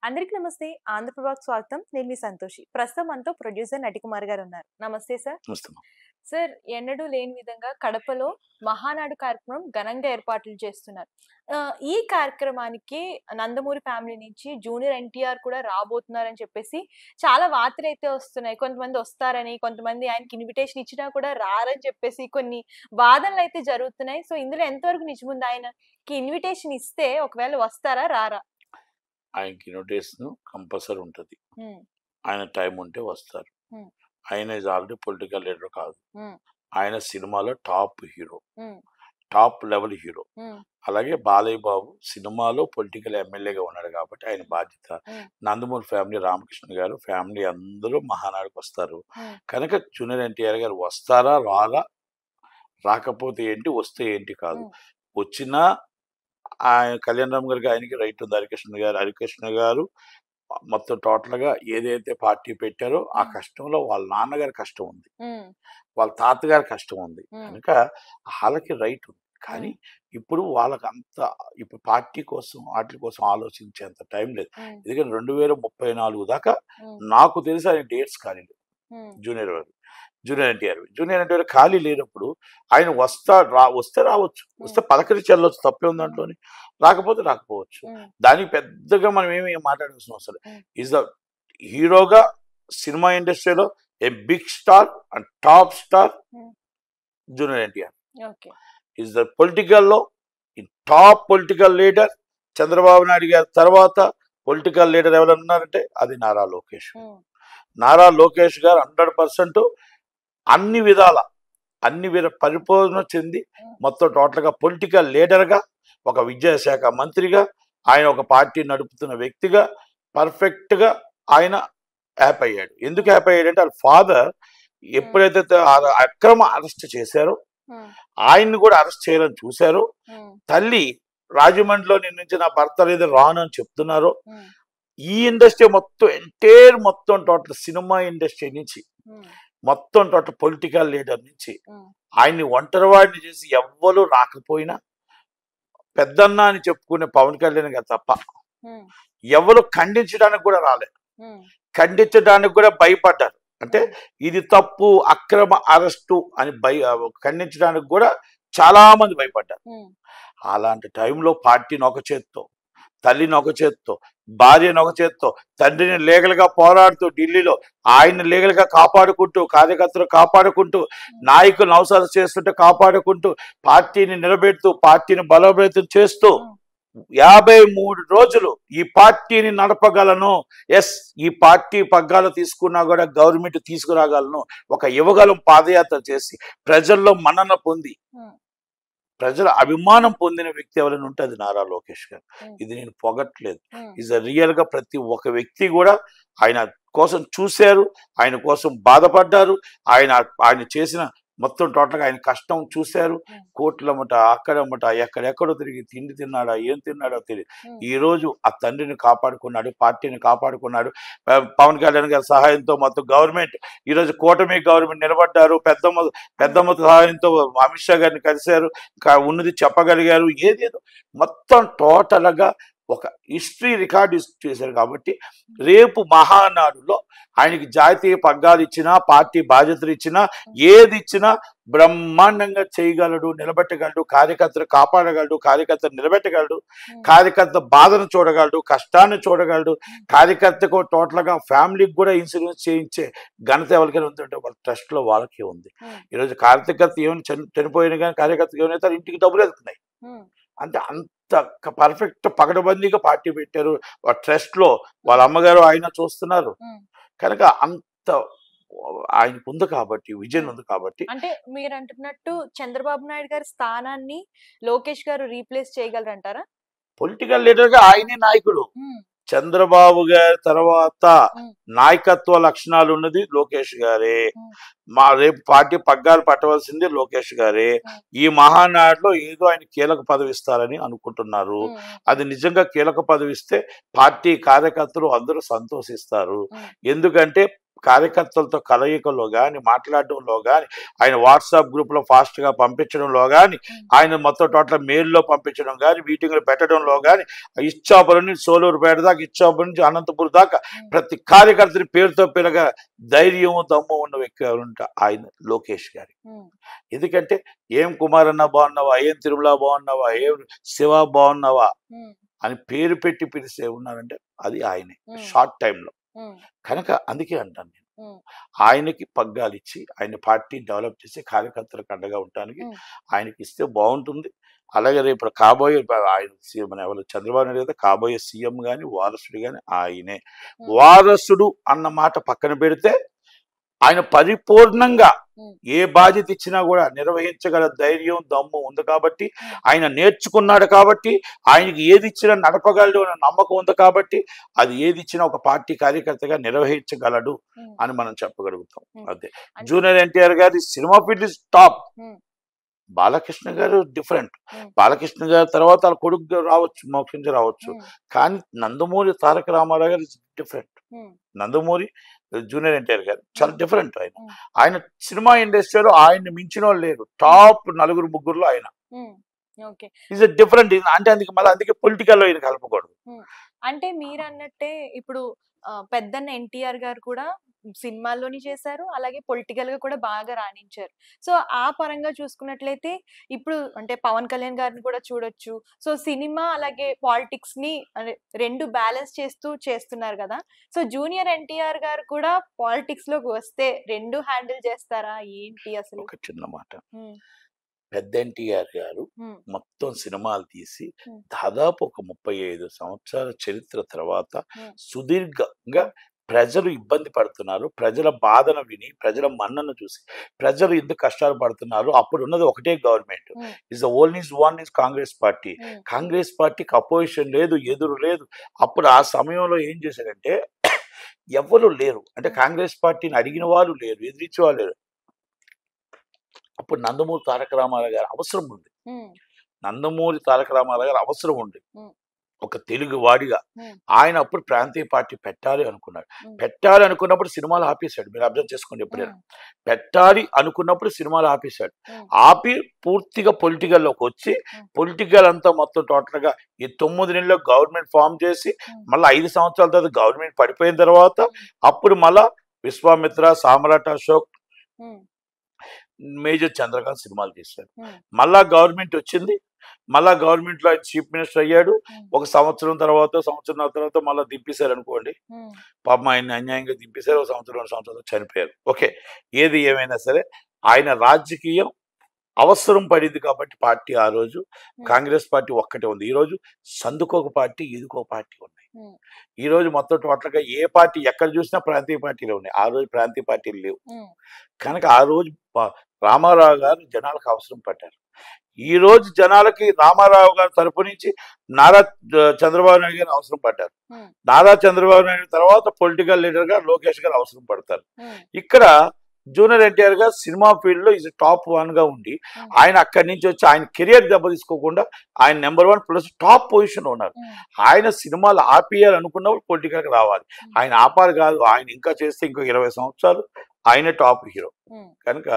అందరికీ నమస్తే. ఆంధ్రప్రభకు స్వాగతం. నేను మీ సంతోషి. ప్రస్తుతం మనతో ప్రొడ్యూసర్ నటికుమార్ గారు ఉన్నారు. నమస్తే సార్. సార్, ఎన్నడూ లేని విధంగా కడపలో మహానాడు కార్యక్రమం ఘనంగా ఏర్పాట్లు చేస్తున్నారు. ఈ కార్యక్రమానికి నందమూరి ఫ్యామిలీ నుంచి జూనియర్ ఎన్టీఆర్ కూడా రాబోతున్నారని చెప్పేసి చాలా వార్తలైతే వస్తున్నాయి. కొంతమంది వస్తారని, కొంతమంది ఆయనకి ఇన్విటేషన్ ఇచ్చినా కూడా రారని చెప్పేసి కొన్ని వాదనలైతే జరుగుతున్నాయి. సో ఇందులో ఎంతవరకు నిజముంది? ఆయనకి ఇన్విటేషన్ ఇస్తే ఒకవేళ వస్తారా, రారా? ఆయనకి ఇన్విటేషన్ కంపల్సరీ ఉంటుంది. ఆయన టైం ఉంటే వస్తారు. ఆయన ఇస్ ఆల్రెడీ పొలిటికల్ లీడర్ కాదు. ఆయన సినిమాలో top hero, top level hero. అలాగే బాలయ్య బాబు సినిమాలో పొలిటికల్ ఎమ్మెల్యేగా ఉన్నాడు కాబట్టి ఆయన బాధ్యత. నందమూరి ఫ్యామిలీ, రామకృష్ణ గారు ఫ్యామిలీ అందరూ మహానాడుకు వస్తారు. కనుక జూనియర్ ఎన్టీఆర్ గారు వస్తారా, రారా, రాకపోతే ఏంటి, వస్తే ఏంటి కాదు. వచ్చినా ఆయన కళ్యాణరామ్ గారికి ఆయనకి రైట్ ఉంది. హరికృష్ణ గారు మొత్తం టోటల్ గా ఏదైతే పార్టీ పెట్టారో ఆ కష్టంలో వాళ్ళ నాన్నగారి కష్టం ఉంది, వాళ్ళ తాతగారి కష్టం ఉంది. కనుక వాళ్ళకి రైట్ ఉంది. కానీ ఇప్పుడు వాళ్ళకి ఇప్పుడు పార్టీ కోసం వాటి కోసం ఆలోచించేంత టైం లేదు. ఎందుకంటే 2034 దాకా నాకు తెలిసి ఆయన డేట్స్ ఖాళీ లేదు. జూనియర్ ఎన్టీఆర్ ఖాళీ లేనప్పుడు ఆయన వస్తే రావచ్చు, వస్తే పలకరించి వెళ్ళొచ్చు, తప్పే ఉంది దాంట్లోని. రాకపోతే రాకపోవచ్చు. దానికి పెద్దగా మనం ఏమి మాట్లాడాల్సిన అవసరం. ఈజ్ ద హీరోగా సినిమా ఇండస్ట్రీలో a big star and top star junior NTR. Is the పొలిటికల్లో top political leader. Chandrababu Naidu గారి తర్వాత పొలిటికల్ లీడర్ ఎవరన్నారంటే అది నారా లోకేష్ గారు 100% అన్ని విధాల పరిపూర్ణ చెంది మొత్తం టోటల్గా పొలిటికల్ లీడర్గా, ఒక విద్యాశాఖ మంత్రిగా, ఆయన ఒక పార్టీ నడుపుతున్న వ్యక్తిగా పర్ఫెక్ట్గా ఆయన హ్యాపీ అయ్యాడు. ఎందుకు హ్యాపీ అయ్యాడంటే వాళ్ళ ఫాదర్ ఎప్పుడైతే అక్రమ అరెస్ట్ చేశారో, ఆయన్ని కూడా అరెస్ట్ చేయాలని చూశారో, తల్లి రాజమండ్రిలో నుంచి నా భర్త లేదా రాను అని చెప్తున్నారో, ఈ ఇండస్ట్రీ మొత్తం టోటల్ సినిమా ఇండస్ట్రీ నుంచి మొత్తం టోటల్ పొలిటికల్ లీడర్ నుంచి ఆయన్ని ఒంటరివాడిని చేసి ఎవ్వరూ రాకపోయినా పెద్దన్న అని చెప్పుకునే పవన్ కళ్యాణ్ గారు తప్ప ఎవరు ఖండించడానికి కూడా రాలేదు. ఖండించడానికి కూడా భయపడ్డారు. అంటే ఇది తప్పు, అక్రమ అరెస్టు అని ఖండించడానికి కూడా చాలా మంది భయపడ్డారు. అలాంటి టైంలో పార్టీని ఒక చేత్తో, తల్లిని ఒక చేత్తో, భార్యను ఒక చేత్తో, తండ్రిని లీగల్గా పోరాడుతూ ఢిల్లీలో ఆయన లీగల్గా కాపాడుకుంటూ, కార్యకర్తలు కాపాడుకుంటూ, నాయకులను అవసరం చేస్తుంటే కాపాడుకుంటూ, పార్టీని నిలబెడుతూ, పార్టీని బలోపేతం చేస్తూ 53 రోజులు ఈ పార్టీని నడపగలను, ఈ పార్టీ పగ్గాలు తీసుకున్నా కూడా గవర్నమెంట్ తీసుకురాగలను, ఒక యువగలం పాదయాత్ర చేసి ప్రజల్లో మన్నన పొంది ప్రజల అభిమానం పొందిన వ్యక్తి ఎవరైనా ఉంటే అది నారా లోకేష్ గారు. ఇది నేను పొగట్లేదు. ఈజ్ రియల్ గా ప్రతి ఒక్క వ్యక్తి కూడా ఆయన కోసం చూశారు, ఆయన కోసం బాధపడ్డారు, ఆయన చేసిన మొత్తం టోటల్గా ఆయన కష్టం చూశారు. కోట్లమ్మట, అక్కడమ్మట, ఎక్కడెక్కడో తిరిగి తిండి తిన్నాడా, ఏం తిన్నాడో తెలియదు. ఈ రోజు ఆ తండ్రిని కాపాడుకున్నాడు, పార్టీని కాపాడుకున్నాడు. పవన్ కళ్యాణ్ గారి సహాయంతో మొత్తం గవర్నమెంట్ ఈరోజు కూటమి గవర్నమెంట్ నిలబడ్డారు. పెద్దమ్మ సహాయంతో అమిత్ షా గారిని కలిశారు, ఉన్నది చెప్పగలిగారు. ఏదేదో మొత్తం టోటల్గా ఒక హిస్టరీ రికార్డు చేశారు. కాబట్టి రేపు మహానాడులో ఆయనకి జాతీయ పగ్గాలు ఇచ్చినా, పార్టీ బాధ్యతలు ఇచ్చినా, ఏది ఇచ్చినా బ్రహ్మాండంగా చేయగలడు, నిలబెట్టగలడు, కార్యకర్తలు కాపాడగలడు, కార్యకర్తలు నిలబెట్టగలడు, కార్యకర్త బాధను చూడగలడు, కష్టాన్ని చూడగలడు. కార్యకర్తకు టోటల్గా ఫ్యామిలీకి కూడా ఇన్సూరెన్స్ చేయించే ఘనత ఎవరికైనా ఉందంటే వాళ్ళ ట్రస్ట్లో వాళ్ళకి ఉంది. ఈరోజు కార్యకర్త ఏమైనా చనిపోయినా కానీ కార్యకర్తకు ఏమైనా ఇంటికి డబ్బులు వెళ్తున్నాయి. అంటే అంత పర్ఫెక్ట్ పకడ్బందీగా పార్టీ పెట్టారు. ట్రస్ట్ లో వాళ్ళ అమ్మగారు ఆయన చూస్తున్నారు. కనుక అంత ఆయనకు ఉంది కాబట్టి, విజన్ ఉంది కాబట్టి. అంటే మీరు అంటున్నట్టు చంద్రబాబు నాయుడు గారి స్థానాన్ని లోకేష్ గారు రీప్లేస్ చేయగలరంటారా? పొలిటికల్ లీడర్ గా ఆయనే నాయకుడు. చంద్రబాబు గారి తర్వాత నాయకత్వ లక్షణాలు ఉన్నది లోకేష్ గారే. రేపు పార్టీ పగ్గాలు పట్టవలసింది లోకేష్ గారే. ఈ మహానాడులో ఏదో ఆయన కీలక పదవి ఇస్తారని అనుకుంటున్నారు. అది నిజంగా కీలక పదవి ఇస్తే పార్టీ కార్యకర్తలు అందరూ సంతోషిస్తారు. ఎందుకంటే కార్యకర్తలతో కలయికలో కానీ మాట్లాడడంలో కానీ ఆయన వాట్సాప్ గ్రూప్లో ఫాస్ట్గా పంపించడంలో కానీ ఆయన మొత్తం టోటల్ మెయిల్లో పంపించడం కానీ మీటింగ్లు పెట్టడంలో కానీ ఇచ్చాపురం నుంచి సోలూరుపేట దాకా ఇచ్చాపురం నుంచి అనంతపురం దాకా ప్రతి కార్యకర్తని పేరుతో పిలగా ధైర్యం దమ్ము ఉన్న వ్యక్తి ఎవరుంటా ఆయన లోకేష్ గారి. ఎందుకంటే ఏం కుమార్ అన్న బాగున్నావా, ఏం తిరుమల బాగున్నావా, ఏం శివ బాగున్నావా అని పేరు పెట్టి పిలిస్తే ఉన్నారంటే అది ఆయనే షార్ట్ టైంలో. కనుక అందుకే అంటాను నేను ఆయనకి పగ్గాలు ఇచ్చి ఆయన పార్టీ డెవలప్ చేసి కార్యకర్తలకు అండగా ఉండటానికి ఆయనకి ఇస్తే బాగుంటుంది. అలాగే రేపు కాబోయే ఆయన సీఎం ఎవరు చంద్రబాబు నాయుడు కదా కాబోయే సీఎం కానీ వారసుడు కానీ ఆయనే. వారసుడు అన్న మాట పక్కన పెడితే ఆయన పరిపూర్ణంగా ఏ బాధ్యత ఇచ్చినా కూడా నిర్వహించగల ధైర్యం దమ్ము ఉంది కాబట్టి, ఆయన నేర్చుకున్నాడు కాబట్టి, ఆయనకి ఏది ఇచ్చినా నడపగలడు అనే నమ్మకం ఉంది కాబట్టి అది ఏది ఇచ్చినా ఒక పార్టీ కార్యకర్తగా నిర్వహించగలడు అని మనం చెప్పగలుగుతాం. అదే జూనియర్ ఎన్టీఆర్ గారి cinema field is top. Balakrishna గారు డిఫరెంట్. బాలకృష్ణ గారి తర్వాత వాళ్ళ కొడుకు రావచ్చు, మోక్షించి రావచ్చు. కానీ నందమూరి తారక రామారావు గారు డిఫరెంట్. నందమూరి జూనియర్ ఎన్టీఆర్ గారు చాలా డిఫరెంట్. ఆయన సినిమా ఇండస్ట్రీలో ఆయన్ని మించిన వాళ్ళు లేరు. టాప్ 4-3 ఆయన ఈజ్ డిఫరెంట్. అంటే అందుకే పొలిటికల్లో ఈయన కలపకూడదు. అంటే మీరు అన్నట్టే ఇప్పుడు పెద్దన్న ఎన్టీఆర్ గారు కూడా సినిమాల్లోని చేశారు, అలాగే పొలిటికల్ గా కూడా బాగా రాణించారు. సో ఆ పరంగా చూసుకున్నట్లయితే ఇప్పుడు అంటే పవన్ కళ్యాణ్ గారిని కూడా చూడొచ్చు. సో సినిమా అలాగే పాలిటిక్స్ ని రెండు బ్యాలెన్స్ చేస్తూ చేస్తున్నారు కదా. సో జూనియర్ ఎన్టీఆర్ గారు కూడా పాలిటిక్స్ లోకి వస్తే రెండు హ్యాండిల్ చేస్తారా ఏంటి అసలు? ఒక చిన్న మాట, పెద్ద ఎన్టీఆర్ గారు మొత్తం సినిమాలు తీసి దాదాపు ఒక 35 సంవత్సరాల చరిత్ర తర్వాత సుదీర్ఘంగా ప్రజలు ఇబ్బంది పడుతున్నారు, ప్రజల బాధను విని ప్రజల మన్నను చూసి ప్రజలు ఎందుకు కష్టాలు పడుతున్నారు. అప్పుడు ఉన్నది ఒకటే government, is the only one is Congress party. Congress పార్టీకి అపోజిషన్ లేదు, ఎదురు లేదు. అప్పుడు ఆ సమయంలో ఏం చేశారంటే ఎవరు లేరు, అంటే కాంగ్రెస్ పార్టీని అడిగిన వాళ్ళు లేరు, ఎదిరించే వాళ్ళు లేరు. అప్పుడు నందమూరి తారక రామారావు గారు అవసరం ఉంది. నందమూరి తారక రామారావు గారు అవసరం ఉంది ఒక తెలుగు వాడిగా. ఆయన అప్పుడు ప్రాంతీయ పార్టీ పెట్టాలి అనుకున్నాడు. పెట్టాలి అనుకున్నప్పుడు సినిమాలు ఆపేశాడు. మీరు అబ్జర్వ్ చేసుకోండి, ఎప్పుడైనా పెట్టాలి అనుకున్నప్పుడు సినిమాలు ఆపేశాడు. ఆపి పూర్తిగా పొలిటికల్లోకి వచ్చి పొలిటికల్ అంతా మొత్తం టోటల్ గా ఈ 9 నెలల్లో గవర్నమెంట్ ఫామ్ చేసి మళ్ళీ 5 సంవత్సరాల తర్వాత గవర్నమెంట్ పడిపోయిన తర్వాత అప్పుడు మళ్ళా విశ్వామిత్ర, సామ్రాట్ అశోక్, మేజర్ చంద్రకాంత్ సినిమాలు తీశారు. మళ్ళా గవర్నమెంట్ వచ్చింది, మళ్ళా గవర్నమెంట్ లో ఆయన చీఫ్ మినిస్టర్ అయ్యాడు. ఒక సంవత్సరం తర్వాత మళ్ళీ దింపేశారు అనుకోండి. పాపం ఆయన అన్యాయంగా దింపేశారు. ఒక సంవత్సరం 2 సంవత్సరాలు చనిపోయారు. ఓకే, ఏది ఏమైనా సరే ఆయన రాజకీయం అవసరం పడింది కాబట్టి పార్టీ ఆ రోజు కాంగ్రెస్ పార్టీ ఒక్కటే ఉంది. ఈ రోజు సందుకోక పార్టీ, ఇదికో పార్టీ ఉన్నాయి. ఈ రోజు మొత్తం టోటల్ గా ఏ పార్టీ ఎక్కడ చూసినా ప్రాంతీయ పార్టీలు ఉన్నాయి. ఆ రోజు ప్రాంతీయ పార్టీలు లేవు. కనుక ఆ రోజు రామారావు గారు జనాలకు అవసరం పడ్డారు. ఈ రోజు జనాలకి రామారావు గారి తరపు నుంచి నారా చంద్రబాబు నాయుడు గారు అవసరం పడ్డారు. నారా చంద్రబాబు నాయుడు తర్వాత పొలిటికల్ లీడర్ గా లోకేష్ గారు అవసరం పడతారు. ఇక్కడ జూనియర్ ఎన్టీఆర్ గారు సినిమా ఫీల్డ్ లో ఈజ్ టాప్ 1 గా ఉండి ఆయన అక్కడి నుంచి వచ్చి ఆయన కెరియర్ దెబ్బ తీసుకోకుండా ఆయన నెంబర్ 1 ప్లస్ టాప్ పొజిషన్ ఉన్నారు. ఆయన సినిమాలు ఆపేయాలనుకున్నప్పుడు పొలిటికల్ గా రావాలి. ఆయన ఆపాలి కాదు, ఆయన ఇంకా చేస్తే ఇంకో 20 సంవత్సరాలు ఆయన టాప్ హీరో. కనుక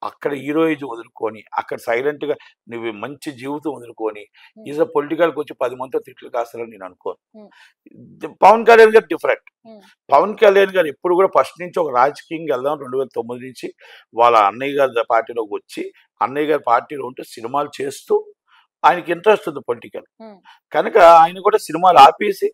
అక్కడ హీరోయిజం వదులుకొని అక్కడ సైలెంట్ గా నువ్వు మంచి జీవితం వదులుకొని ఈజ్ అ పొలిటికల్కి వచ్చి 10 మందితో తిట్లు కాస్తారని నేను అనుకోను. పవన్ కళ్యాణ్ గారు డిఫరెంట్. పవన్ కళ్యాణ్ గారు ఎప్పుడు కూడా ఫస్ట్ నుంచి ఒక రాజకీయంగా వెళ్దాం 2009 నుంచి వాళ్ళ అన్నయ్య గారి పార్టీలోకి వచ్చి అన్నయ్య గారి పార్టీలో ఉంటూ సినిమాలు చేస్తూ ఆయనకి ఇంట్రెస్ట్ ఉంది పొలిటికల్. కనుక ఆయన కూడా సినిమాలు ఆపేసి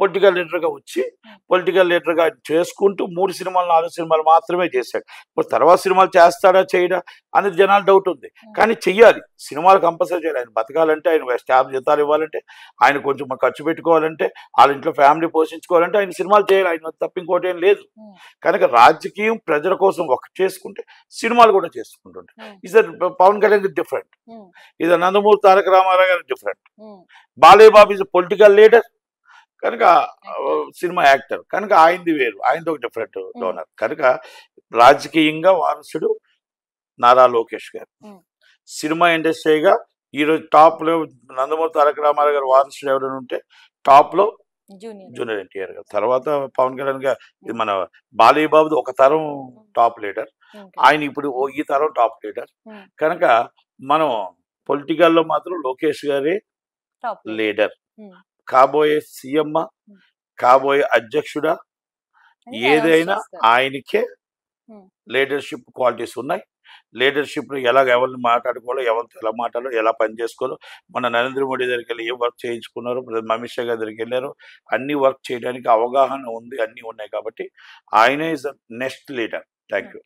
పొలిటికల్ లీడర్గా వచ్చి పొలిటికల్ లీడర్గా చేసుకుంటూ 3 సినిమాలు 4 సినిమాలు మాత్రమే చేశాడు. ఇప్పుడు తర్వాత సినిమాలు చేస్తాడా చేయడా అనేది జనాలు డౌట్ ఉంది. కానీ చెయ్యాలి, సినిమాలు కంపల్సరీ చేయాలి. ఆయన బతకాలంటే, ఆయన స్టాఫ్ జీతాలు ఇవ్వాలంటే, ఆయన కొంచెం ఖర్చు పెట్టుకోవాలంటే, వాళ్ళ ఇంట్లో ఫ్యామిలీ పోషించుకోవాలంటే ఆయన సినిమాలు చేయాలి. ఆయన తప్ప ఇంకోటి ఏం లేదు. కనుక రాజకీయం ప్రజల కోసం ఒకటి చేసుకుంటే సినిమాలు కూడా చేసుకుంటుంటాయి. ఇది పవన్ కళ్యాణ్ డిఫరెంట్, ఇది నందమూరి తారక రామారావు గారు different, Balayya Babu is political leader కనుక సినిమా యాక్టర్ కనుక ఆయనది వేరు, ఆయనది ఒక డిఫరెంట్ డోనర్. కనుక రాజకీయంగా వారసుడు నారా లోకేష్ గారు, సినిమా ఇండస్ట్రీగా ఈరోజు టాప్ లో నందమూరి తారక రామారావు గారు వారసుడు ఎవరైనా ఉంటే టాప్ లో జూనియర్ ఎన్టీఆర్ గారు. తర్వాత పవన్ కళ్యాణ్ గారు, ఇది మన బాలయ్య బాబుది ఒక తరం టాప్ లీడర్, ఆయన ఇప్పుడు ఈ తరం టాప్ లీడర్. కనుక మనం పొలిటికల్లో మాత్రం లోకేష్ గారే లీడర్. కాబోయే సీఎం, కాబోయే అధ్యక్షుడా, ఏదైనా ఆయనకే లీడర్షిప్ క్వాలిటీస్ ఉన్నాయి. లీడర్షిప్ ఎవరిని మాట్లాడుకోవాలో, ఎవరితో ఎలా మాట్లాడాలో, ఎలా పని చేసుకోవాలో, మన నరేంద్ర మోడీ దగ్గరికి వెళ్ళి ఏ వర్క్ చేయించుకున్నారో, అమిత్ షా గారి దగ్గరికి వెళ్ళారు, అన్ని వర్క్ చేయడానికి అవగాహన ఉంది, అన్నీ ఉన్నాయి. కాబట్టి ఆయనే is next leader. Thank you.